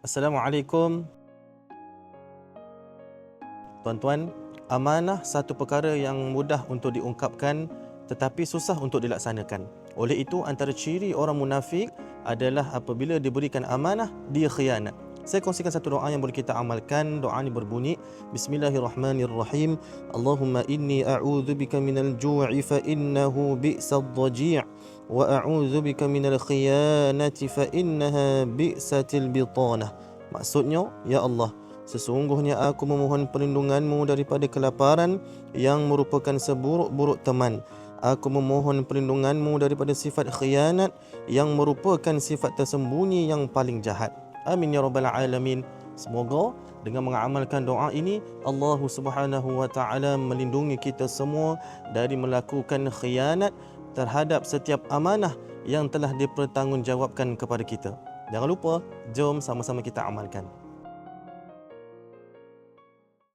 Assalamualaikum. Tuan-tuan, amanah satu perkara yang mudah untuk diungkapkan tetapi susah untuk dilaksanakan. Oleh itu, antara ciri orang munafik adalah apabila diberikan amanah, dia khianat. Saya kongsikan satu doa yang boleh kita amalkan. Doa ini berbunyi, Bismillahirrahmanirrahim. Allahumma inni a'udzubika minal ju'i fa innahu bi'sad dhaji' wa a'udzubika minal khiyanati fa innaha bi'satil bitanah. Maksudnya, ya Allah, sesungguhnya aku memohon perlindunganmu daripada kelaparan yang merupakan seburuk-buruk teman. Aku memohon perlindunganmu daripada sifat khianat yang merupakan sifat tersembunyi yang paling jahat. Amin ya rabbal alamin. Semoga dengan mengamalkan doa ini, Allah Subhanahu wa taala melindungi kita semua dari melakukan khianat terhadap setiap amanah yang telah dipertanggungjawabkan kepada kita. Jangan lupa, jom sama-sama kita amalkan.